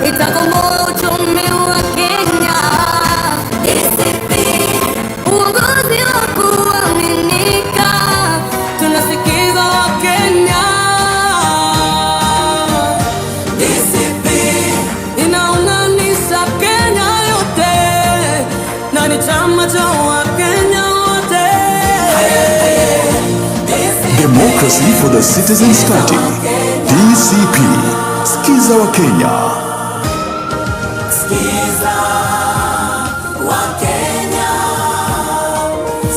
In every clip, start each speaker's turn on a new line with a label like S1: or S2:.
S1: itakomboa uchumi wa Kenya. D.C.P, uongozi wa kuaminika, tunasikiza wa Kenya. D.C.P inaunganisha Kenya yote na ni chama cha Wakenya wote.
S2: Democracy for the Citizens Party, D.C.P. Skiza wa Kenya.
S1: Skiza wa Kenya.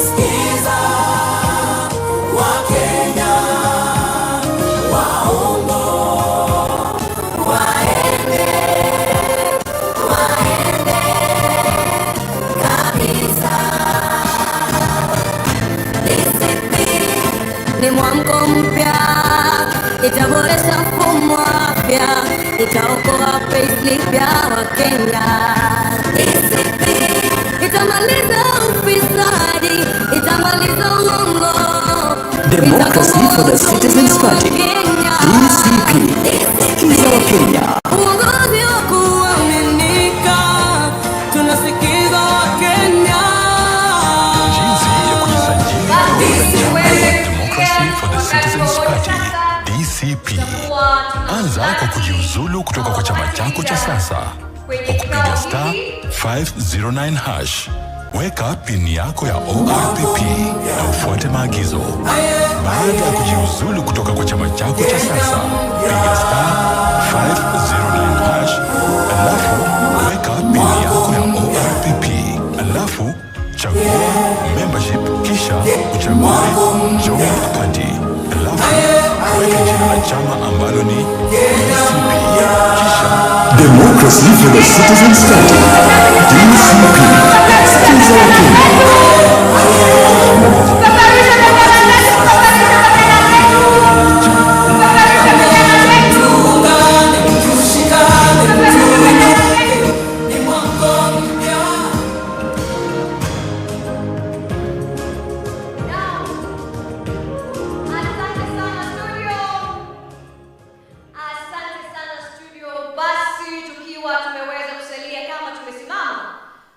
S1: Skiza wa Kenya. Waongo waende kabisa. D.C.P ni mwamko mpya, itaboresha mfumo wa afya, itaokoa payslip ya Wakenya. D.C.P itamaliza ufisadi, itamaliza uongo.
S2: Democracy for the Citizens Party, D.C.P. Skiza wa Kenya.
S1: Uongozi wa kuaminika, tunasikiza Wakenya.
S3: Jinsi ya kujisajili Democracy for the Citizens Party, D.C.P. Anza kwa kujiuzulu kutoka kwa chama chako cha sasa kwa kupiga *509#. Weka pini yako ya ORPP na ufuate maagizo. Baada ya kujiuzulu kutoka kwa chama chako cha sasa, piga *509#, alafu weka pini yako ya ORPP, alafu chagua membership, kisha uchague join party, alafu weka jina la chama ambalo ni D.C.P, kisha
S2: Democracy for the Citizens Party, D.C.P. Skiza wa Kenya.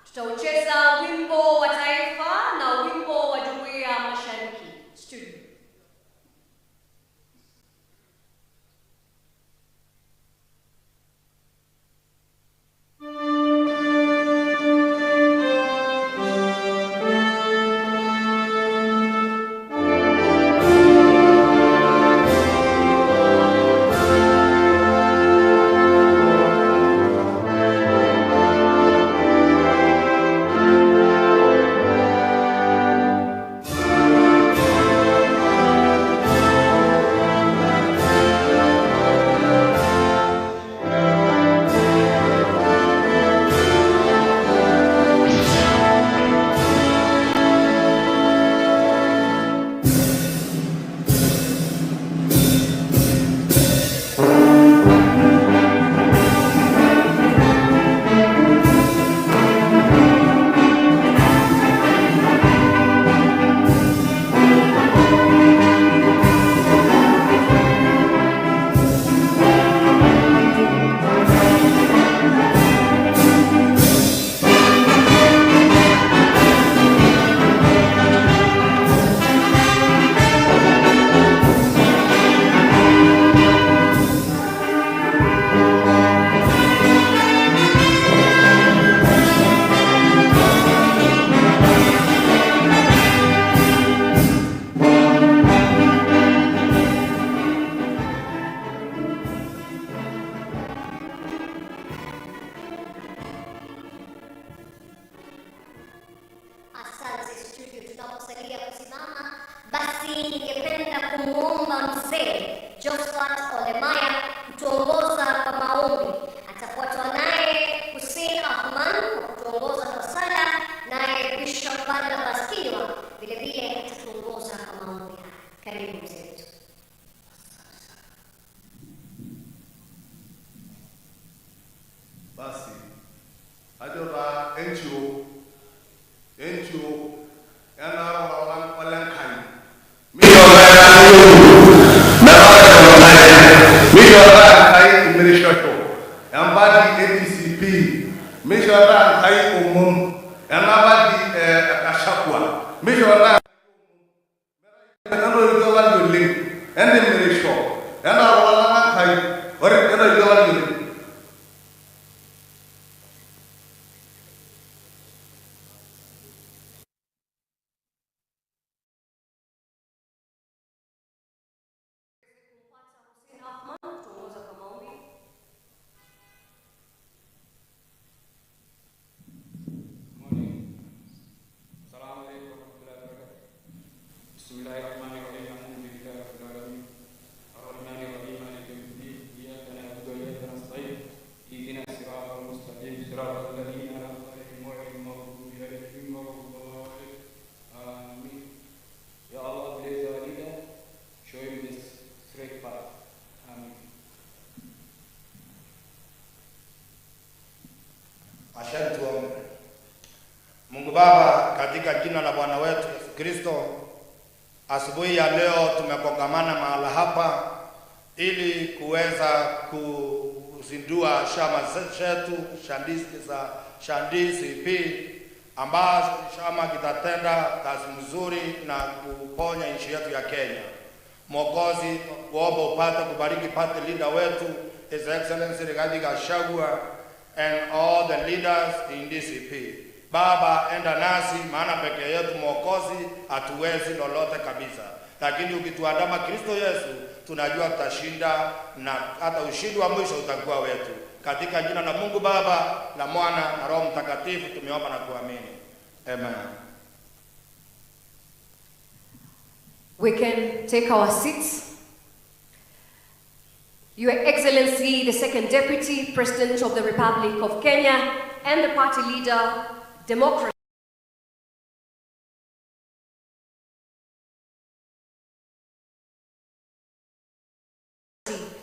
S1: Tutaucheza wimbo wa taifa na wimbo wa Jumuiya ya Mashariki. Studio. kutuongoza kwa maombi. Atafuatwa naye Hussein Ahman kutuongoza kwa sala, naye Bishop Barnabas Kilwa vile vile atatuongoza kwa maombi. Karibu mzee wetu.
S4: Basi ajoba NGO yana walan kan mi Mishora kai umum. Anabadi Gachagua. Mishora. Ano yoga yuling. Ende mirisho. Ano wala kai. Ore ano yoga yuling.
S5: Mungu Baba, katika jina la Bwana wetu Yesu Kristo, asubuhi ya leo tumekongamana mahala hapa ili kuweza kuzindua chama chetu cha D.C.P, ambacho chama kitatenda kazi nzuri na kuponya nchi yetu ya Kenya. Mwokozi, kuomba upate kubariki party leader wetu His Excellency Gachagua and all the leaders in D.C.P. Baba, enda nasi, maana peke yetu Mwokozi hatuwezi lolote kabisa. Lakini ukituandama Kristo Yesu, tunajua tutashinda na hata ushindi wa mwisho utakuwa wetu. Katika jina la Mungu Baba, la Mwana na Roho Mtakatifu tumeomba na kuamini. Amen.
S6: We can take our seats. Your Excellency, the Second Deputy President of the Republic of Kenya and the party leader, Democracy.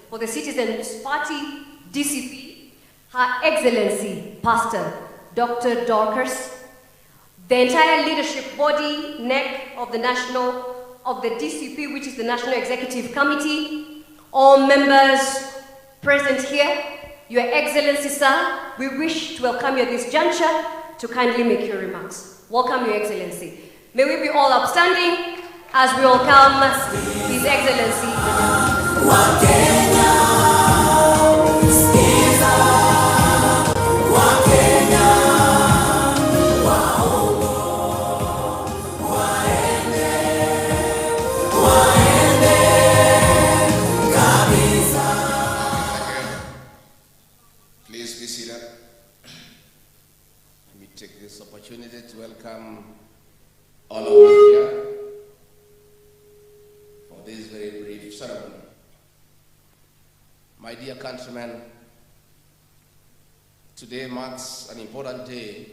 S6: For the Citizens Party, D.C.P, Her Excellency, Pastor Dr. Dorcas, the entire leadership body, NEC of the D.C.P, which is the National Executive Committee, all members present here, Your Excellency, sir, we wish to welcome you at this juncture to kindly make your remarks. Welcome, Your Excellency. May we be all upstanding as we welcome His Excellency.
S7: Please be seated. Let me take this opportunity to welcome all of you here for this very brief ceremony. My dear countrymen, today marks an important day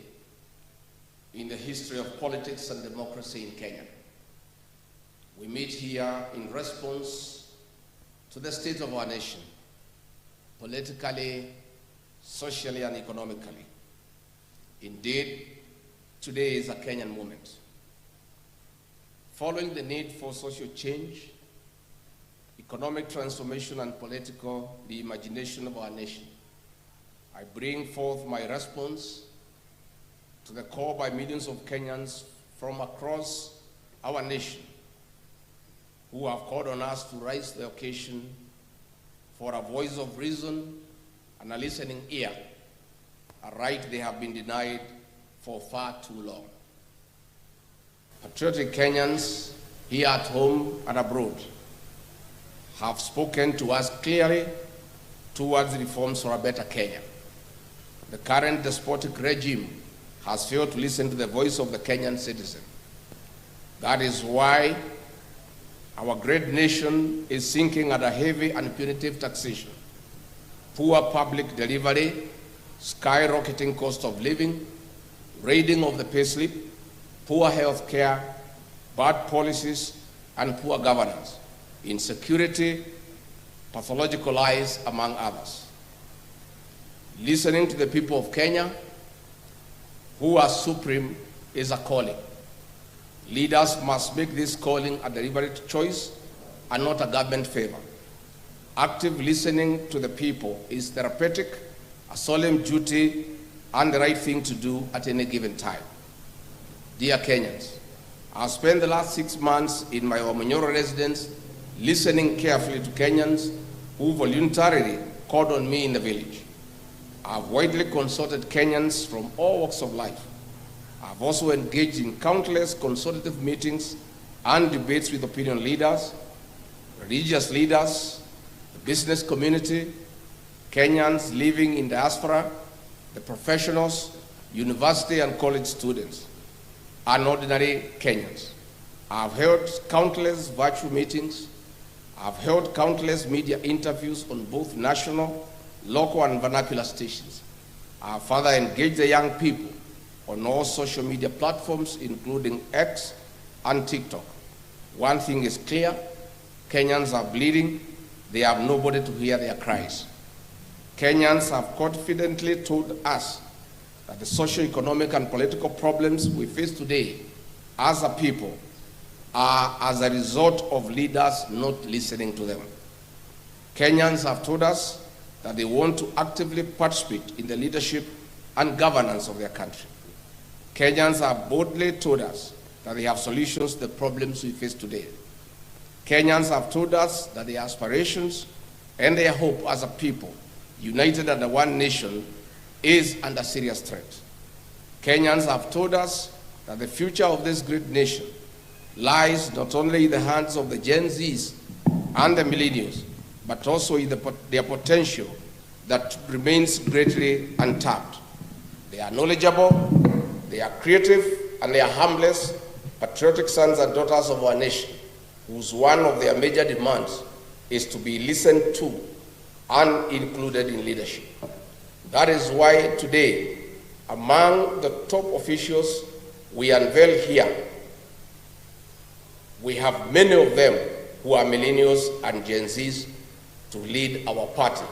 S7: in the history of politics and democracy in Kenya. We meet here in response to the state of our nation, politically, socially, and economically. Indeed, today is a Kenyan moment. Following the need for social change, economic transformation, and political reimagination of our nation, I bring forth my response to the call by millions of Kenyans from across our nation who have called on us to rise the occasion for a voice of reason and a listening ear, a right they have been denied for far too long. Patriotic Kenyans here at home and abroad have spoken to us clearly towards reforms for a better Kenya. The current despotic regime has failed to listen to the voice of the Kenyan citizen. That is why our great nation is sinking under heavy and punitive taxation, poor public delivery, skyrocketing cost of living, raiding of the payslip, poor health care, bad policies, and poor governance, insecurity, pathological lies, among others. Listening to the people of Kenya, who are supreme, is a calling. Leaders must make this calling a deliberate choice and not a government favor. Active listening to the people is therapeutic, a solemn duty, and the right thing to do at any given time. Dear Kenyans, I've spent the last 6 months in my Omonyoro residence listening carefully to Kenyans who voluntarily called on me in the village. I've widely consulted Kenyans from all walks of life. I've also engaged in countless consultative meetings and debates with opinion leaders, religious leaders, the business community, Kenyans living in diaspora, the professionals, university and college students, and ordinary Kenyans. I've held countless virtual meetings. I've held countless media interviews on both national, local, and vernacular stations. I've further engaged the young people on all social media platforms, including X and TikTok. One thing is clear, Kenyans are bleeding. They have nobody to hear their cries. Kenyans have confidently told us that the socio-economic and political problems we face today as a people are as a result of leaders not listening to them. Kenyans have told us that they want to actively participate in the leadership and governance of their country. Kenyans have boldly told us that they have solutions to the problems we face today. Kenyans have told us that their aspirations and their hope as a people, united under one nation, is under serious threat. Kenyans have told us that the future of this great nation lies not only in the hands of the Gen Zs and the millennials, but also in their potential that remains greatly untapped. They are knowledgeable, they are creative, and they are harmless, patriotic sons and daughters of our nation, whose one of their major demands is to be listened to and included in leadership. That is why today, among the top officials we unveil here, we have many of them who are millennials and Gen Zs to lead our party.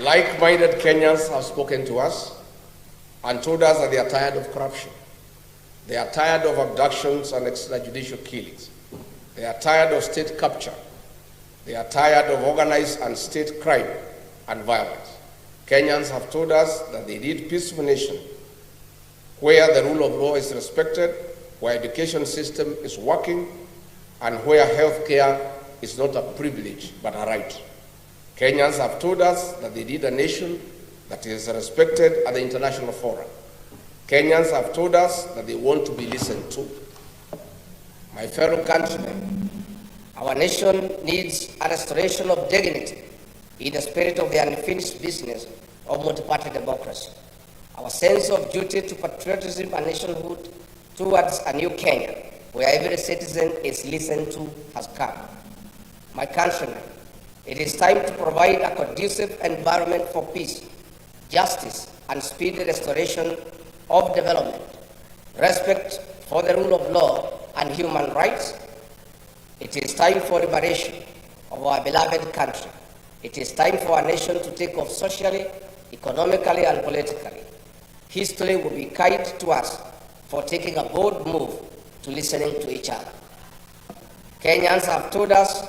S7: Like-minded Kenyans have spoken to us and told us that they are tired of corruption. They are tired of abductions and extrajudicial killings. They are tired of state capture. They are tired of organized and state crime and violence. Kenyans have told us that they need a peaceful nation where the rule of law is respected, where education system is working, and where healthcare is not a privilege but a right. Kenyans have told us that they need a nation that is respected at the international forum. Kenyans have told us that they want to be listened to. My fellow countrymen, our nation needs a restoration of dignity in the spirit of the unfinished business of multi-party democracy. Our sense of duty to patriotism and nationhood towards a new Kenya, where every citizen is listened to, has come. My countrymen, it is time to provide a conducive environment for peace, justice, and speedy restoration of development, respect for the rule of law and human rights. It is time for liberation of our beloved country. It is time for our nation to take off socially, economically, and politically. History will be kind to us for taking a bold move to listening to each other. Kenyans have told us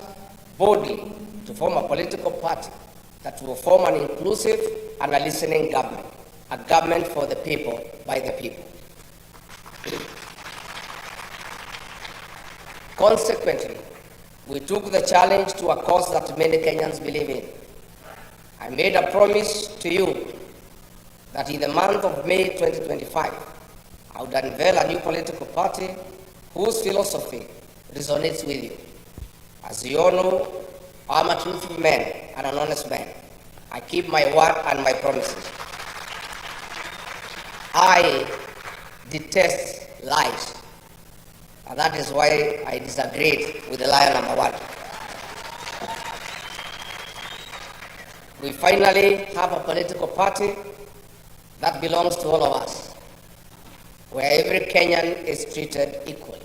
S7: boldly to form a political party that will form an inclusive and a listening government, a government for the people, by the people. Consequently, we took the challenge to a cause that many Kenyans believe in. I made a promise to you that in the month of May 2025, I would unveil a new political party whose philosophy resonates with you. As you all know, I'm a truthful man and an honest man. I keep my word and my promises. I detest lies. And that is why I disagreed with the liar number one. We finally have a political party that belongs to all of us, where every Kenyan is treated equally.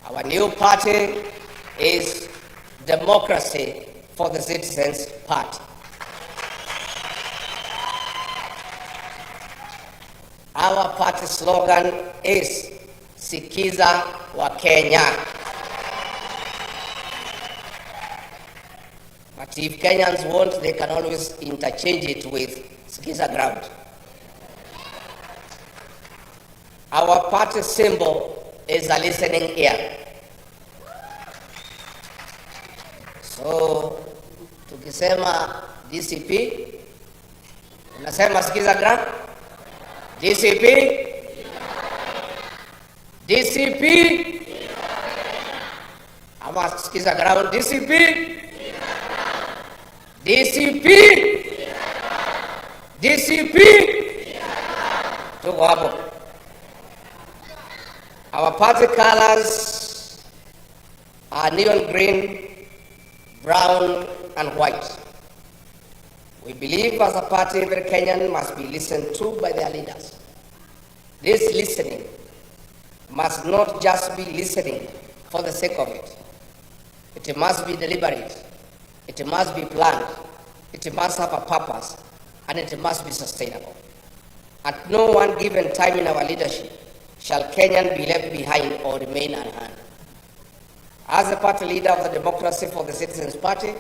S7: Our new party is Democracy for the Citizens Party. Our party slogan is Sikiza wa Kenya.
S8: But if Kenyans want, they can always interchange it with Skiza ground. Our party symbol is a listening ear. So, tukisema DCP, unasema Skiza ground? DCP? DCP? Ama Skiza ground? DCP? DCP? DCP? Tuko hapo. Our party colors are neon green, brown, and white. We believe as a party every Kenyan must be listened to by their leaders. This listening must not just be listening for the sake of it. It must be deliberate. It must be planned. It must have a purpose, and it must be sustainable. At no one given time in our leadership shall Kenyan be left behind or remain unheard. As the party leader of the Democracy for the Citizens Party,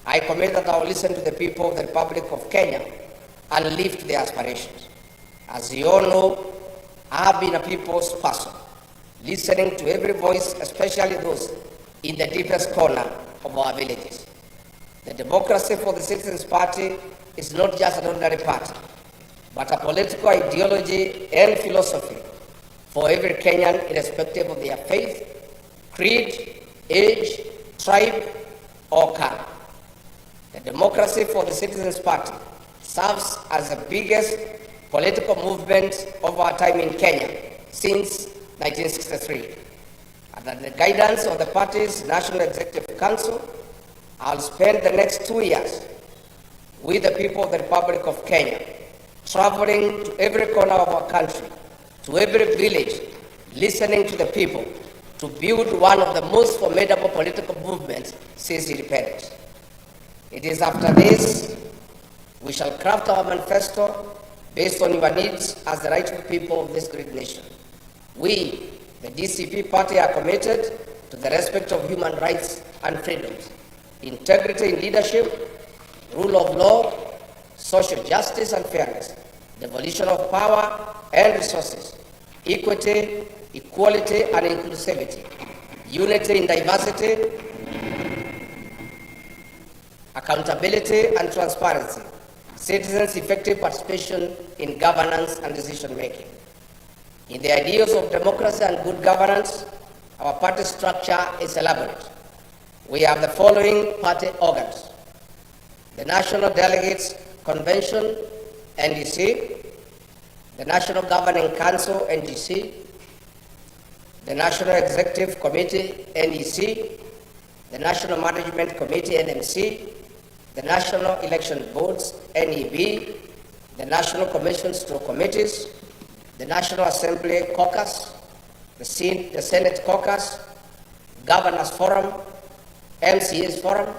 S8: I commit that I will listen to the people of the Republic of Kenya and lift their aspirations. As you all know, I have been a people's person, listening to every voice, especially those in the deepest corner of our villages. The Democracy for the Citizens Party is not just an ordinary party, but a political ideology and philosophy for every Kenyan, irrespective of their faith, creed, age, tribe, or color. The Democracy for the Citizens Party serves as the biggest political movement of our time in Kenya since 1963. Under the guidance of the party's National Executive Council, I'll spend the next 2 years with the people of the Republic of Kenya, traveling to every corner of our country, to every village, listening to the people, to build one of the most formidable political movements since independence. It is after this we shall craft our manifesto based on your needs as the rightful people of this great nation. We, the D.C.P. party, are committed to the respect of human rights and freedoms, integrity in leadership, rule of law, social justice and fairness, devolution of power and resources, equity, equality and inclusivity, unity in diversity, accountability and transparency, citizens' effective participation in governance and decision making. In the ideals of democracy and good governance, our party structure is elaborate. We have the following party organs: the National Delegates Convention, NDC, the National Governing Council, NGC, the National Executive Committee, NEC, the National Management Committee, NMC, the National Election Boards, NEB, the National Commissions through committees, the National Assembly Caucus, the Senate Caucus, Governors Forum, MCAs Forum,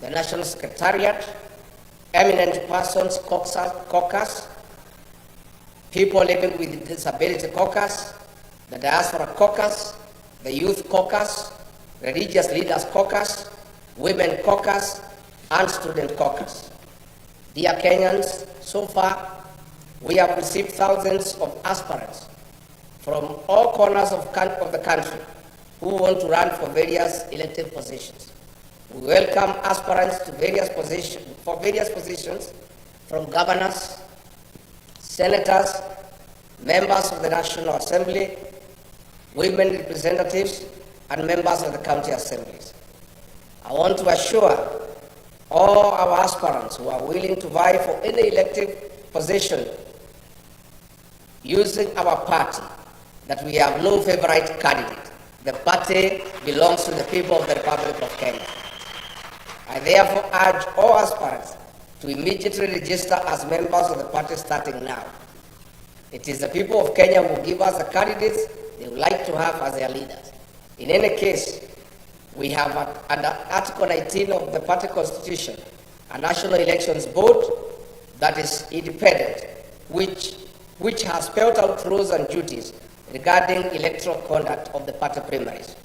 S8: the National Secretariat, Eminent Persons Caucus, People Living with Disability Caucus, the Diaspora Caucus, the Youth Caucus, Religious Leaders Caucus, Women Caucus, and Student Caucus. Dear Kenyans, so far we have received thousands of aspirants from all corners of the country who want to run for various elected positions. We welcome aspirants to various positions from governors, senators, members of the National Assembly, women representatives, and members of the county assemblies. I want to assure all our aspirants who are willing to vie for any elective position using our party that we have no favorite candidate. The party belongs to the people of the Republic of Kenya. I therefore urge all aspirants to immediately register as members of the party starting now. It is the people of Kenya who give us the candidates they would like to have as their leaders. In any case, we have under Article 19 of the party constitution a National Elections Board that is independent, which has spelled out rules and duties regarding electoral conduct of the party primaries.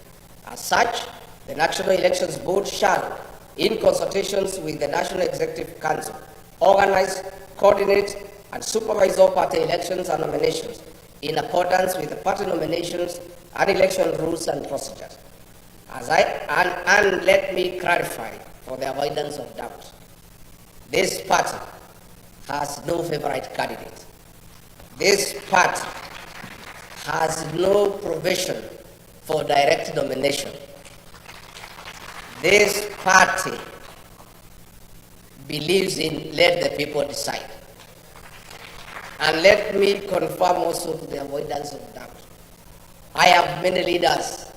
S8: As such, the National Elections Board shall, in consultations with the National Executive Council, organize, coordinate, and supervise all party elections and nominations in accordance with the party nominations and election rules and procedures. And let me clarify for the avoidance of doubt. This party has no favorite candidate. This party has no provision for direct nomination. This party believes in let the people decide. And let me confirm also to the avoidance of doubt. I have many leaders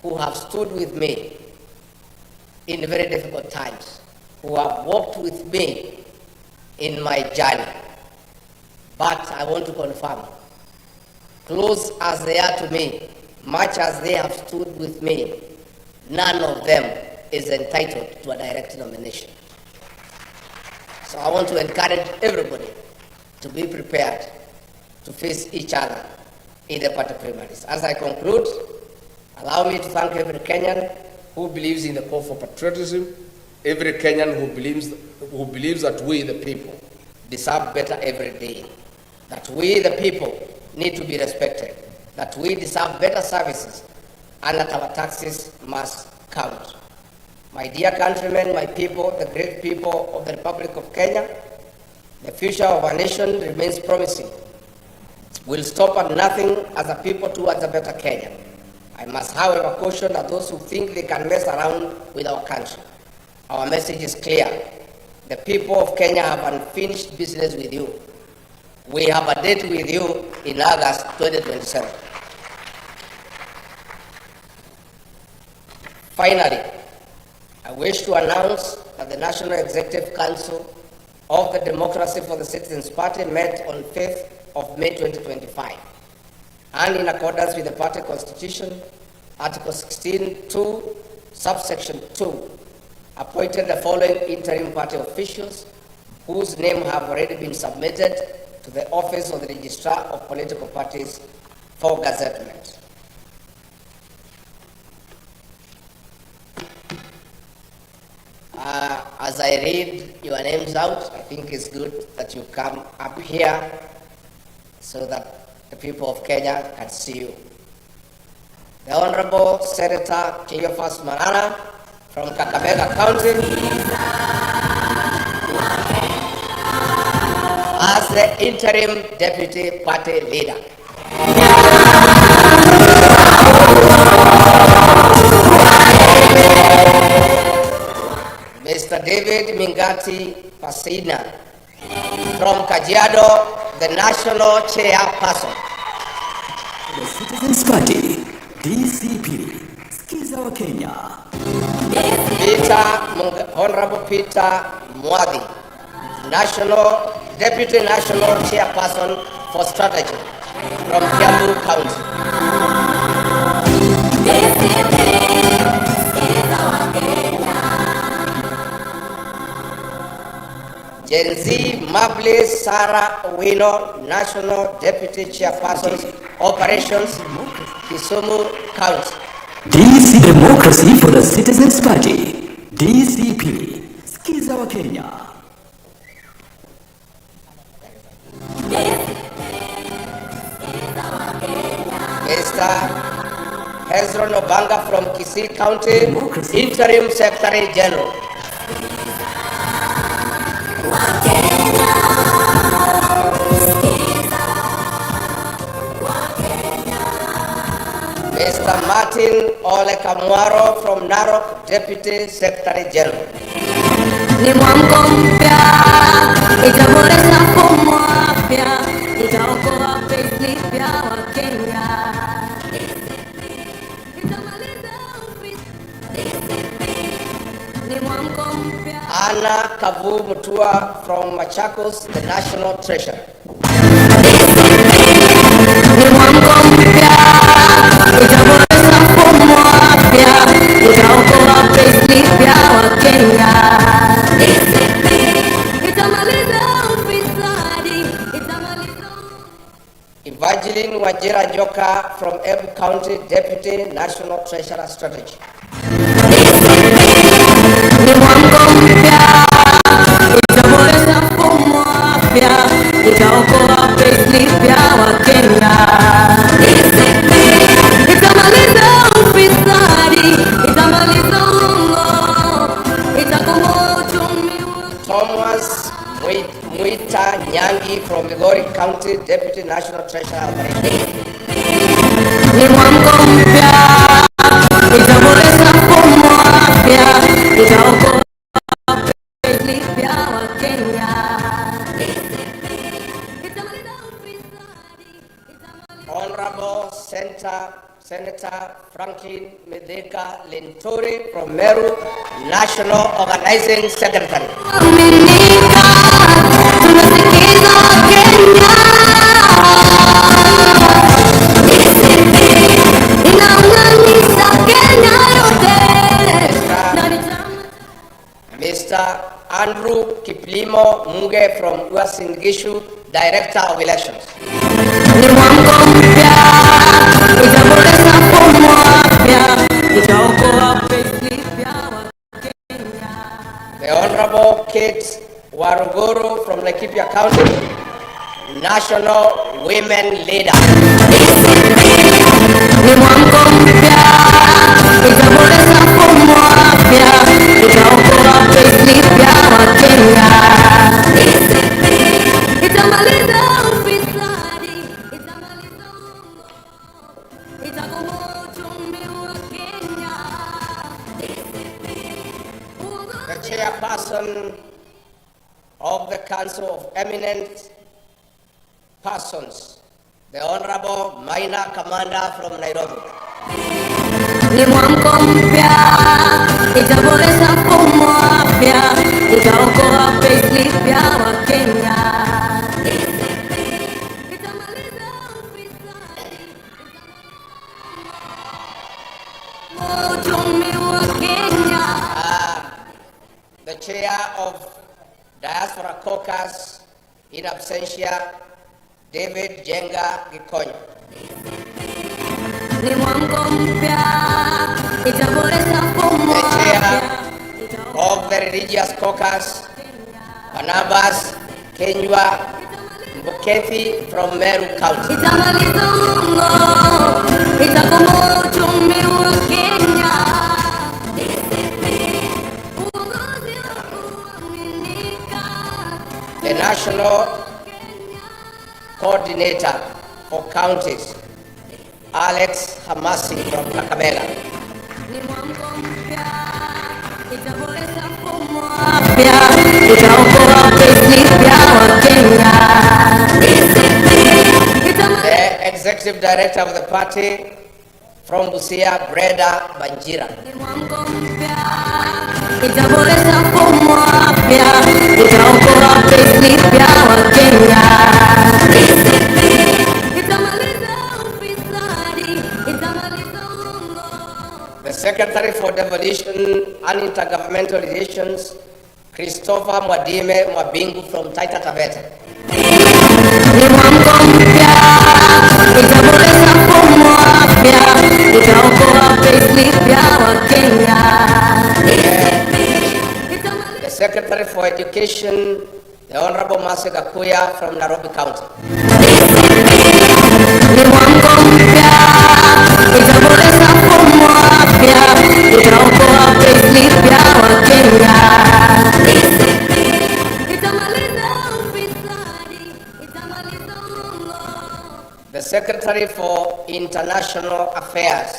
S8: who have stood with me in very difficult times, who have walked with me in my journey. But I want to confirm, close as they are to me, much as they have stood with me, none of them is entitled to a direct nomination. So I want to encourage everybody to be prepared to face each other in the party primaries. As I conclude, allow me to thank every Kenyan
S7: who believes in the call for patriotism, every Kenyan who believes that we, the people, deserve better every day, that we, the people, need to be respected, that we deserve better services, and that our taxes must count. My dear countrymen, my people, the great people of the Republic of Kenya, the future of our nation remains promising. We'll stop at nothing as a people towards a better Kenya. I must, however, caution that those who think they can mess around with our country. Our message is clear. The people of Kenya have unfinished business with you. We have a date with you in August 2027. Finally, I wish to announce that the National Executive Council of the Democracy for the Citizens Party met on 5th of May 2025, and in accordance with the party constitution, Article 16(2), subsection 2, appointed the following interim party officials whose names have already been submitted to the Office of the Registrar of Political Parties for gazettement. As I read your names out, I think it's good that you come up here so that the people of Kenya can see you. The Honorable Senator Cleophas Malala from Kakamega County as the interim deputy party leader. Mr. David Mingati Pasina from Kajiado, the national chairperson.
S2: The Citizens Party, D.C.P. Skiza wa Kenya.
S8: Honorable Peter Mwadi, Deputy National Chairperson for Strategy from Kiambu County. Gen Z Mabli Sarah Wino, National Deputy Chairperson, Operations, Kisumu County.
S2: DC Democracy for the Citizens Party, DCP. Skiza wa Kenya.
S8: Mr. Hezron Obanga from Kisii County, Interim Secretary General. Mr. Martin Ole Kamwaro from Narok, Deputy Secretary General.
S9: Ni mwamko mpya, itaboresha mfumo wa afya, itaokoa payslip ya Wakenya. Ni mwamko mpya.
S8: Anna Kavu Mutua from Machakos, the National Treasurer.
S9: Ni mwamko mpya, itaboresha mfumo wa afya, itaokoa payslip ya Wakenya.
S8: Evangeline Wajira Joka from Embu County, Deputy National Treasurer Strategy. Muita Nyangi from Migori County, Deputy National Treasurer.
S9: Ni mwamko mpya, itaboresha mfumo wa afya, itaokoa pesa vya Wakenya.
S8: Honorable Senator Franklin Medeka Lenturi from Meru, National Organizing Secretary.
S9: Aminika, tunasikiza Wakenya. Inaunganisha Kenya yote.
S8: Mr. Andrew Kiplimo Muge from Uasin Gishu, Director of Elections.
S9: Ni mwamko mpya, itaboresha mfumo wa afya, itaokoa pesa vya Wakenya.
S8: The Honorable Kate Waruguru from Laikipia County, National Women Leader.
S9: Ni mwamko mpya, itaboresha mfumo wa afya, itaokoa pesa vya Wakenya. Itamaliza ufisadi, itamaliza uongo, itakomboa uchumi wa Kenya.
S8: The chairperson of the Council of Eminent Persons, the Honorable Maina Commander from Nairobi.
S9: Ni mwamko mpya, itaboresha mfumo wa afya, itaokoa pesa vya Wakenya. Itamaliza ufisadi, uchumi wa Kenya.
S8: The chair of Diaspora Caucus in absentia, David Jenga Gikonyo.
S9: Ni mwamko mpya, itaboresha mfumo
S8: The
S9: wa
S8: chair
S9: afya,
S8: of the Religious Caucus, Barnabas Kenywa Mbukethi from Meru County.
S9: itamaliza uongo, itakomboa uchumi wa Kenya. Uongozi wa kuaminika.
S8: The National Coordinator for Counties, Alex Hamasi from Kakamega.
S9: Ni mwamko mpya, itaboresha mfumo wa afya, itaokoa pesa vya Wakenya.
S8: The Executive Director of the party from Busia, Breda Banjira.
S9: Ni mwamko mpya, itaboresha mfumo wa afya, itaokoa pesa vya Wakenya. Itamaliza ufisadi, itamaliza uongo.
S8: The Secretary for Devolution and Intergovernmental Relations, Christopher Mwadime Mwabingu from Taita Taveta.
S9: Ni mwamko mpya, itaboresha mfumo wa afya, itaokoa pesa vya Wakenya.
S8: The Secretary for Education, the Honorable Mase Gakuya from Nairobi County.
S9: Ni mwamko mpya, itaboresha mfumo wa afya, itaokoa pesa vya Wakenya. Itamaliza ufisadi, itamaliza uongo.
S8: The Secretary for International Affairs,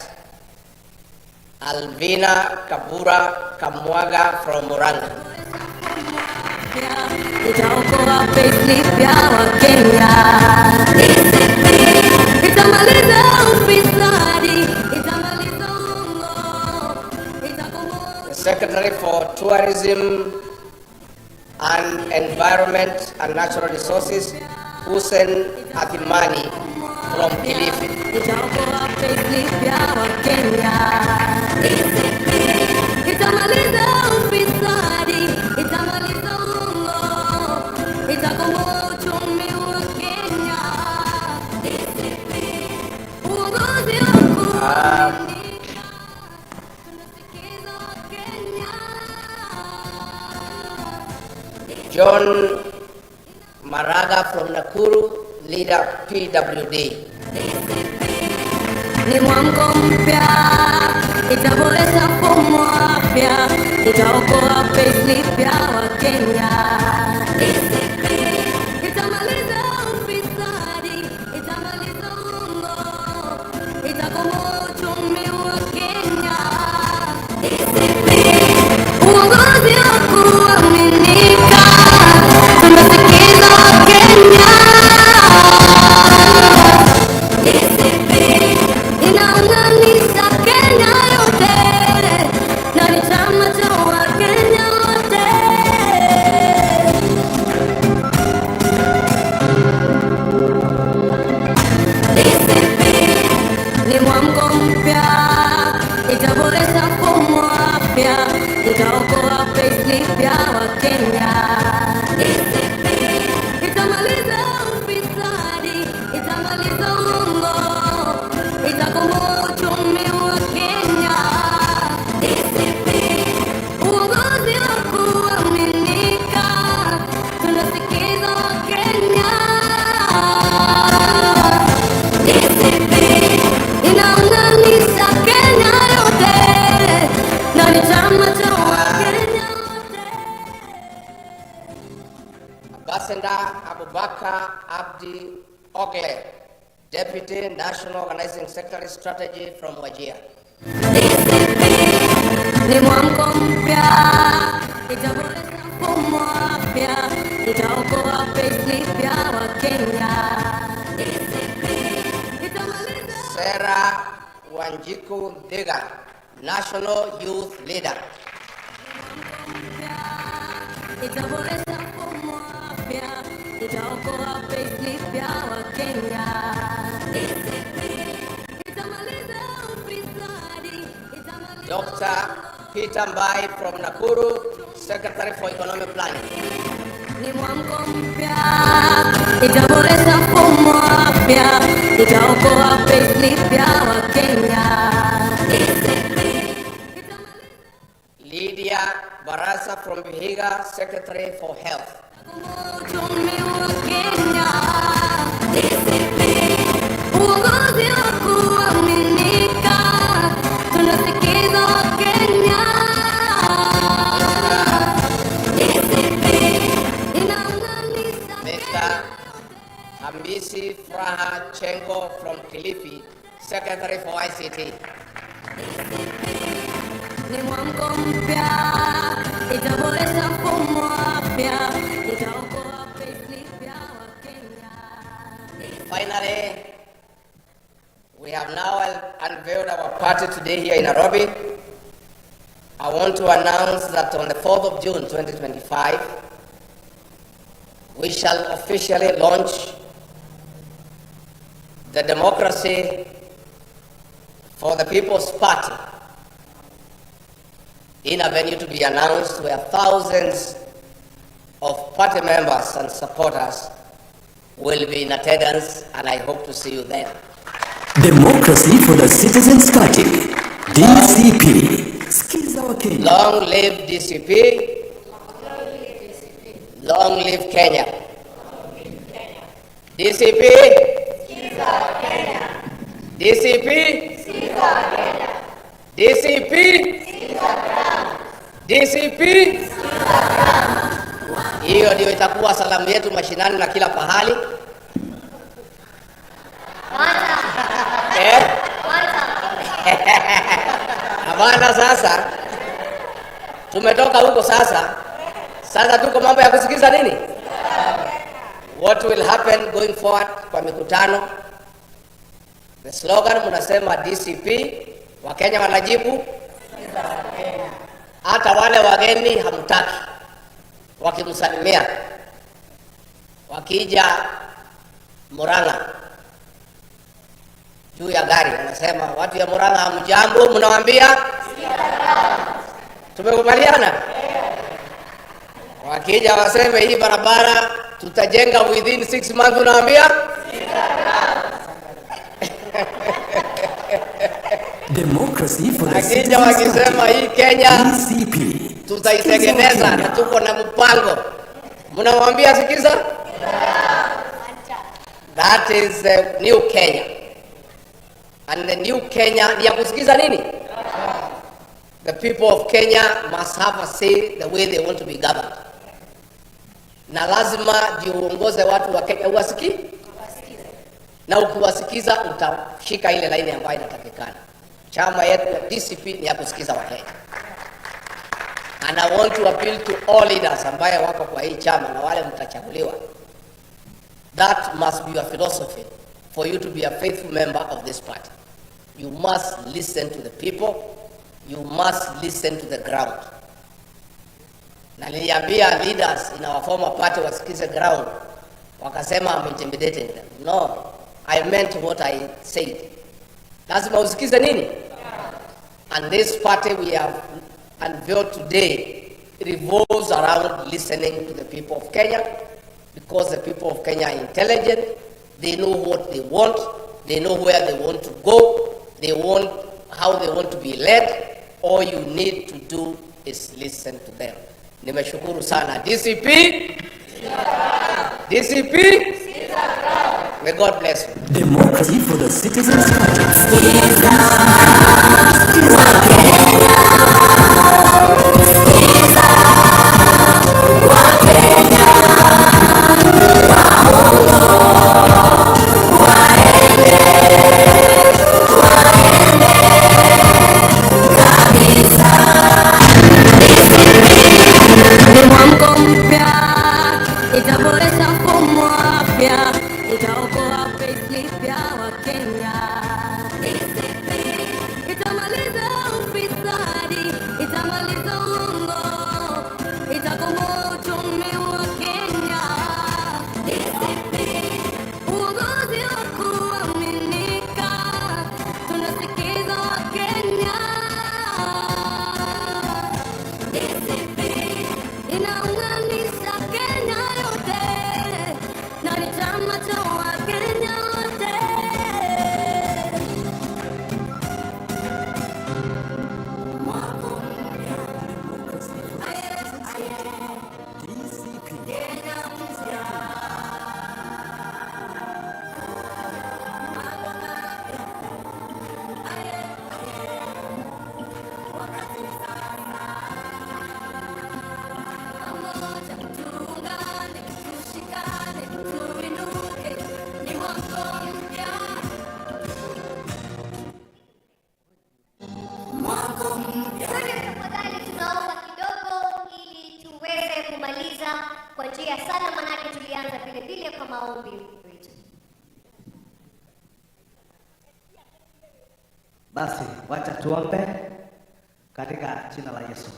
S8: Alvina Kabura Kamwaga from Muranga.
S9: Itaokoa pesa vya Wakenya. Itamaliza ufisadi, itamaliza uongo, itakomboa.
S8: The Secretary for Tourism and Environment and Natural Resources, Hussein Athimani from Kilifi.
S9: Itaokoa pesa vya Wakenya. Itamaliza ufisadi, itamaliza uongo, itakomboa uchumi wa Kenya. Uongozi wa kuaminika, tunasikiza Wakenya.
S8: John Maraga from Nakuru, leader PWD.
S9: Ni mwamko mpya, itaboresha mfumo wa afya, itaokoa pesa vya Wakenya. itaokoa payslip ya Wakenya. DCP itamaliza ufisadi, itamaliza uongo, itakomboa uchumi wa Kenya. DCP uongozi wa kuaminika, tunasikiza Wakenya. DCP inaunganisha Kenya yote na ni chama cha Wakenya wote.
S8: Ambassador Abubakar Abdi Ogle, Deputy National Organizing Secretary Strategy from Wajir.
S9: DCP ni mwamko mpya, itaboresha mfumo wa afya, itaokoa payslip ya Wakenya. DCP itamaliza
S8: Sarah Wanjiku Diga, National Youth Leader.
S9: itaboresha mfumo wa afya, itaokoa payslip ya Wakenya. DCP itamaliza ufisadi, itamaliza
S8: Dr. Peter Mbai from Nakuru, Secretary for Economic Planning.
S9: ni mwamko mpya, itaboresha mfumo wa afya, itaokoa payslip ya Wakenya. DCP itamaliza
S8: Lydia Barasa from Vihiga, Secretary for Health.
S9: uchumi wa Kenya. DCP uongozi wa kuaminika, tunasikiza Wakenya. DCP inaunganisha
S8: Mr. Hamisi Fraha Chengo from Kilifi, Secretary for ICT.
S9: ni mwamko mpya, itaboresha mfumo wa afya, itaokoa payslip ya Wakenya.
S8: Finally, we have now unveiled our party today here in Nairobi. I want to announce that on the 4th of June 2025, we shall officially launch the Democracy for the People's Party in a venue to be announced where thousands of party members and supporters will be in attendance, and I hope to see you there.
S2: Democracy for the Citizens Party, DCP. Skiza wa Kenya.
S8: Long live DCP. Long live Kenya. DCP. DCP. DCP. DCP. Hiyo ndio itakuwa salamu yetu mashinani na kila pahali. Habana, sasa tumetoka huko, sasa tuko mambo ya kusikiza nini? What will happen going forward kwa mikutano? The slogan mnasema DCP, Wakenya wanajibu, hata wale wageni hamtaki. Wakimsalimia, wakija Murang'a juu ya gari wanasema, watu ya Murang'a hamjambo, mnawaambia tumekubaliana. Wakija waseme hii barabara tutajenga within 6 months, unawaambia
S2: Democracy for the
S8: wakija
S2: Citizens
S8: wakisema
S2: Party,
S8: hii Kenya
S2: DCP.
S8: tutaitengeneza na tuko na mpango, mnawaambia sikiza. That is the new Kenya, and the new Kenya ni ya kusikiza nini? The people of Kenya must have a say the way they want to be governed, na lazima ndio uongoze watu wa Kenya uwasikie, na ukiwasikiza utashika ile laini ambayo inatakikana. Chama yetu ya DCP ni ya kusikiza Wakenya, and I want to appeal to all leaders ambaye wako kwa hii chama na wale mtachaguliwa. That must be your philosophy for you to be a faithful member of this party. You must listen to the people. You must listen to the ground. Na niliambia leaders in our former party wasikize ground, wakasema I'm intimidated. No, I meant what I said. Lazima usikize nini? And this party we have unveiled today revolves around listening to the people of Kenya, because the people of Kenya are intelligent, they know what they want, they know where they want to go, they want how they want to be led. All you need to do is listen to them. Nimeshukuru sana D.C.P. D.C.P. May God bless you.
S2: Democracy for the citizens.
S9: Itaboresha mfumo wa afya, itaokoa payslip ya Wakenya. D.C.P. Itamaliza ufisadi, itamaliza uongo, itakomboa uchumi wa Kenya. D.C.P. Uongozi wa kuaminika, tunasikiza Wakenya. D.C.P. inaunganisha Kenya yote, na ni chama cha Wakenya wote. Tuungane, tushikane, tuinuke, ni mwaka mpya.
S1: Tafadhali tunaomba kidogo ili tuweze kumaliza kwa njia sana, manake tulianza vile vile kwa maombi wetu.
S10: Basi wacha tuombe katika jina la Yesu.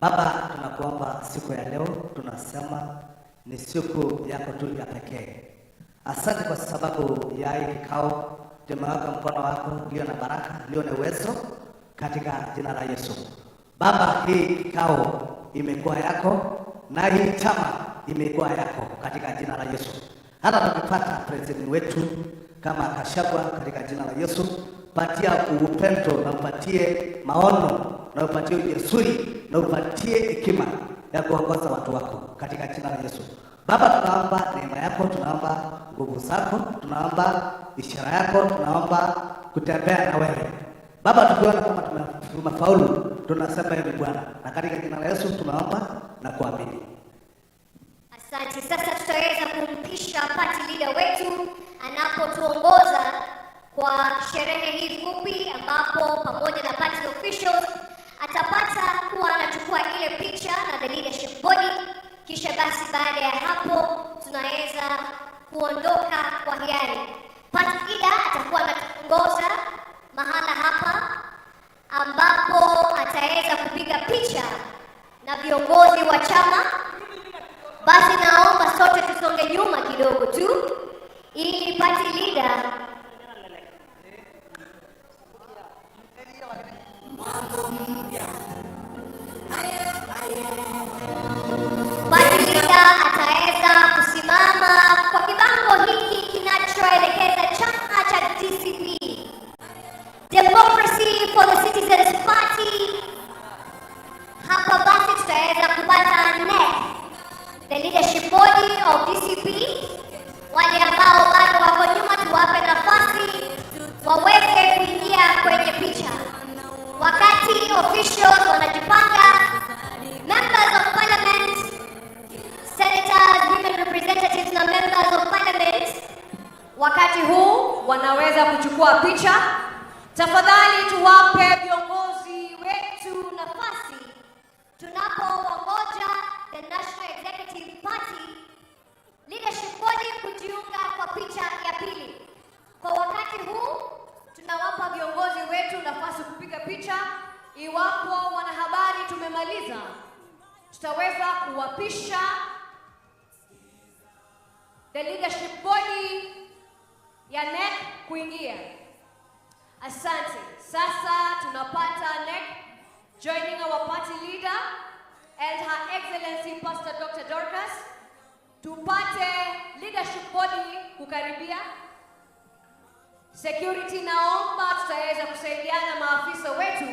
S10: Baba, tunakuomba siku ya leo, tunasema ni siku yako tu ya pekee. Asante kwa sababu ya hii kikao, tumeweka mkono wako ulio na baraka, ulio na uwezo katika jina la Yesu. Baba, hii kikao imekuwa yako na hii chama imekuwa yako katika jina la Yesu. Hata tukipata president wetu kama Gachagua katika jina la Yesu, patia upendo na upatie maono na upatie ujasiri na upatie hekima ya kuongoza watu wako katika jina la Yesu. Baba, tunaomba neema yako, tunaomba nguvu zako, tunaomba ishara yako, tunaomba kutembea na wewe. Baba, tukiona kama tumefaulu, tunasema hivi Bwana, na katika jina la Yesu tunaomba na kuamini.
S1: Asante. Sasa tutaweza kumpisha party leader wetu anapotuongoza kwa sherehe hii fupi, ambapo pamoja na party officials atapata kuwa anachukua ile picha na the leadership body. Kisha basi baada ya hapo tunaweza kuondoka kwa hiari. Party leader atakuwa anatuongoza mahala hapa, ambapo ataweza kupiga picha na viongozi wa chama. Basi naomba sote tusonge nyuma kidogo tu ili party leader ataweza kusimama kwa kibango hiki kinachoelekeza chama cha D.C.P, Democracy for the Citizens Party. Hapa basi tutaweza kupata NEC, the leadership body of D.C.P. Wale ambao bado wako nyuma, tuwape nafasi waweze kuingia kwenye picha. Wakati officials wanajipanga, members of parliament, senators, women representatives na members of parliament,
S6: Wakati huu wanaweza kuchukua picha. Tafadhali tuwape viongozi wetu
S1: nafasi tunapoongoja the National Executive Party leadership body kujiunga kwa picha ya pili. Kwa wakati huu
S6: tunawapa viongozi wetu nafasi kupiga picha. Iwapo wanahabari tumemaliza, tutaweza kuwapisha the leadership body ya NEC kuingia. Asante. Sasa tunapata NEC joining our party leader and Her Excellency Pastor Dr. Dorcas, tupate leadership body kukaribia. Security naomba tutaweza kusaidiana maafisa wetu